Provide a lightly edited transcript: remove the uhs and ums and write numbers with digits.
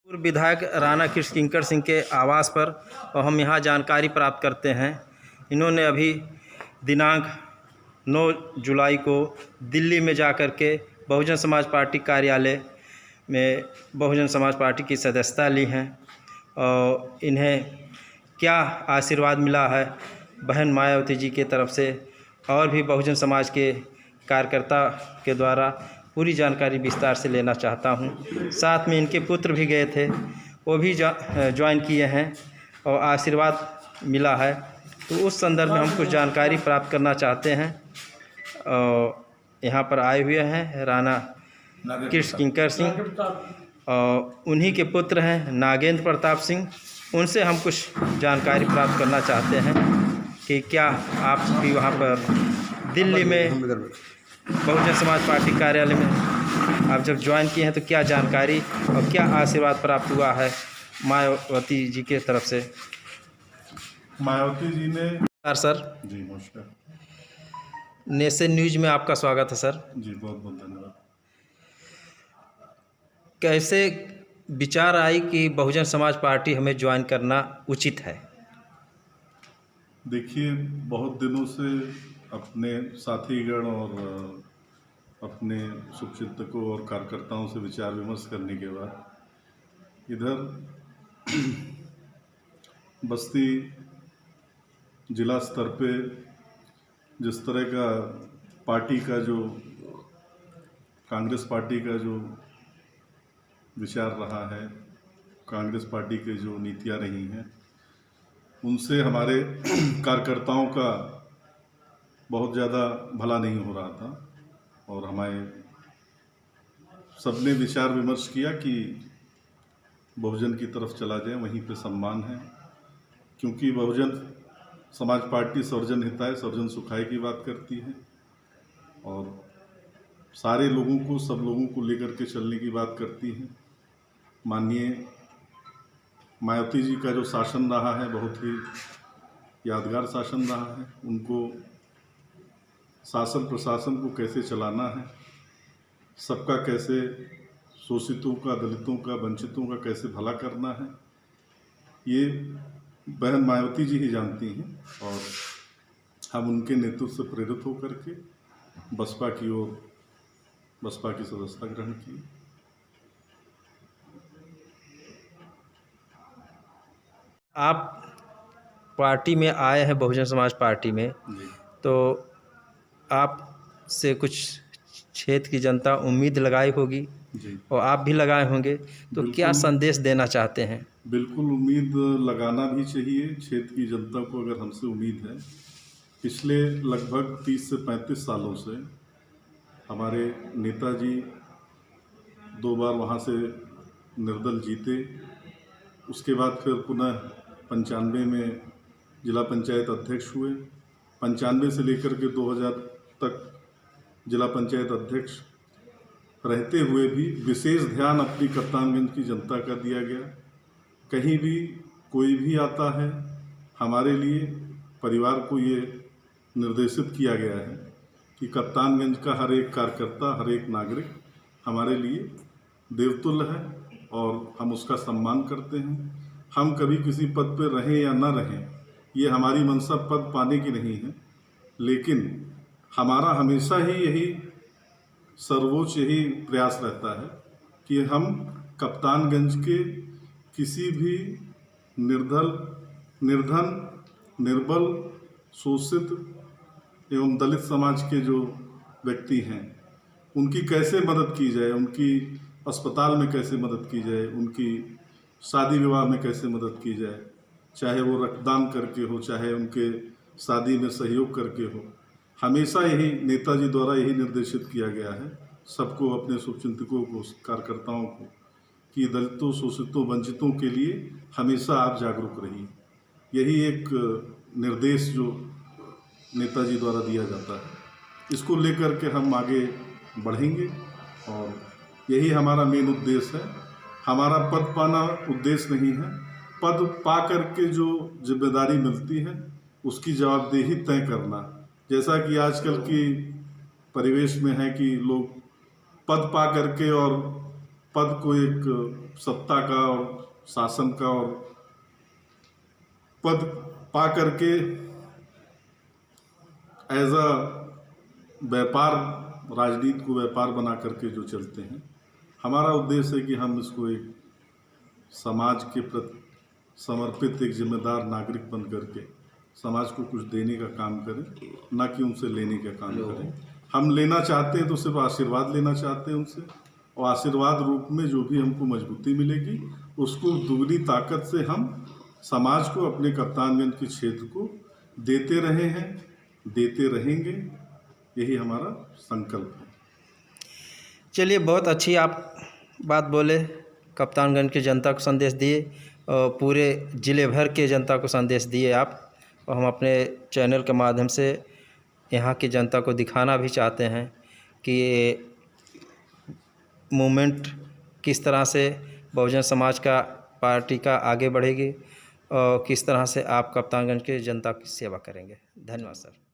पूर्व विधायक राणा कृष्ण किंकर सिंह के आवास पर और हम यहाँ जानकारी प्राप्त करते हैं। इन्होंने अभी दिनांक 9 जुलाई को दिल्ली में जाकर के बहुजन समाज पार्टी कार्यालय में बहुजन समाज पार्टी की सदस्यता ली हैं और इन्हें क्या आशीर्वाद मिला है बहन मायावती जी की तरफ से और भी बहुजन समाज के कार्यकर्ता के द्वारा पूरी जानकारी विस्तार से लेना चाहता हूं। साथ में इनके पुत्र भी गए थे, वो भी ज्वाइन किए हैं और आशीर्वाद मिला है, तो उस संदर्भ में हम कुछ जानकारी प्राप्त करना चाहते हैं। और यहाँ पर आए हुए हैं राणा कृष्ण किंकर सिंह और उन्हीं के पुत्र हैं नागेंद्र प्रताप सिंह। उनसे हम कुछ जानकारी प्राप्त करना चाहते हैं कि क्या आप भी वहाँ पर दिल्ली में बहुजन समाज पार्टी कार्यालय में आप जब ज्वाइन किए हैं तो क्या जानकारी और क्या आशीर्वाद प्राप्त हुआ है मायावती जी के तरफ से? मायावती जी ने सर जी नमस्कार नेशन न्यूज़ में आपका स्वागत है सर। जी बहुत बहुत धन्यवाद। कैसे विचार आई कि बहुजन समाज पार्टी हमें ज्वाइन करना उचित है? देखिए, बहुत दिनों से अपने साथीगण और अपने शुभचिंतकों और कार्यकर्ताओं से विचार विमर्श करने के बाद इधर बस्ती जिला स्तर पे जिस तरह का पार्टी का जो कांग्रेस पार्टी का जो विचार रहा है, कांग्रेस पार्टी के जो नीतियां रही हैं, उनसे हमारे कार्यकर्ताओं का बहुत ज़्यादा भला नहीं हो रहा था और हमारे सबने विचार विमर्श किया कि बहुजन की तरफ चला जाए, वहीं पे सम्मान है। क्योंकि बहुजन समाज पार्टी सर्वजन हिताय सर्वजन सुखाय की बात करती है और सारे लोगों को, सब लोगों को लेकर के चलने की बात करती है। माननीय मायावती जी का जो शासन रहा है बहुत ही यादगार शासन रहा है। उनको शासन प्रशासन को कैसे चलाना है, सबका कैसे, शोषितों का, दलितों का, वंचितों का कैसे भला करना है, ये बहन मायावती जी ही जानती हैं और हम उनके नेतृत्व से प्रेरित होकर के बसपा की ओर, बसपा की सदस्यता ग्रहण की। आप पार्टी में आए हैं बहुजन समाज पार्टी में, तो आप से कुछ क्षेत्र की जनता उम्मीद लगाई होगी जी। और आप भी लगाए होंगे, तो क्या संदेश देना चाहते हैं? बिल्कुल उम्मीद लगाना भी चाहिए। क्षेत्र की जनता को अगर हमसे उम्मीद है, पिछले लगभग 30 से 35 सालों से हमारे नेताजी 2 बार वहाँ से निर्दल जीते, उसके बाद फिर पुनः 95 में जिला पंचायत अध्यक्ष हुए, 95 से लेकर के 2000 तक जिला पंचायत अध्यक्ष रहते हुए भी विशेष ध्यान अपनी कप्तानगंज की जनता का दिया गया। कहीं भी कोई भी आता है, हमारे लिए परिवार को ये निर्देशित किया गया है कि कप्तानगंज का हर एक कार्यकर्ता, हर एक नागरिक हमारे लिए देवतुल्य है और हम उसका सम्मान करते हैं। हम कभी किसी पद पर रहें या ना रहें, ये हमारी मंशा पद पाने की नहीं है, लेकिन हमारा हमेशा ही यही सर्वोच्च यही प्रयास रहता है कि हम कप्तानगंज के किसी भी निर्धन, निर्बल, शोषित एवं दलित समाज के जो व्यक्ति हैं, उनकी कैसे मदद की जाए, उनकी अस्पताल में कैसे मदद की जाए, उनकी शादी विवाह में कैसे मदद की जाए, चाहे वो रक्तदान करके हो, चाहे उनके शादी में सहयोग करके हो। हमेशा यही नेताजी द्वारा यही निर्देशित किया गया है सबको, अपने शुभचिंतकों को, कार्यकर्ताओं को, कि दलितों, शोषितों, वंचितों के लिए हमेशा आप जागरूक रहिए। यही एक निर्देश जो नेताजी द्वारा दिया जाता है, इसको लेकर के हम आगे बढ़ेंगे और यही हमारा मेन उद्देश्य है। हमारा पद पाना उद्देश्य नहीं है, पद पा करके जो जिम्मेदारी मिलती है उसकी जवाबदेही तय करना। जैसा कि आजकल की परिवेश में है कि लोग पद पा करके और पद को एक सत्ता का और शासन का और पद पा करके एज अ व्यापार, राजनीति को व्यापार बना करके जो चलते हैं, हमारा उद्देश्य है कि हम इसको एक समाज के प्रति समर्पित एक जिम्मेदार नागरिक बन करके समाज को कुछ देने का काम करें, ना कि उनसे लेने का काम करें। हम लेना चाहते हैं तो सिर्फ आशीर्वाद लेना चाहते हैं उनसे, और आशीर्वाद रूप में जो भी हमको मजबूती मिलेगी उसको दुगनी ताकत से हम समाज को, अपने कप्तानगंज के क्षेत्र को देते रहे हैं, देते रहेंगे। यही हमारा संकल्प है। चलिए, बहुत अच्छी आप बात बोले, कप्तानगंज की जनता को संदेश दिए और पूरे ज़िले भर के जनता को संदेश दिए आप। और हम अपने चैनल के माध्यम से यहाँ की जनता को दिखाना भी चाहते हैं कि ये मूवमेंट किस तरह से बहुजन समाज का पार्टी का आगे बढ़ेगी और किस तरह से आप कप्तानगंज के जनता की सेवा करेंगे। धन्यवाद सर।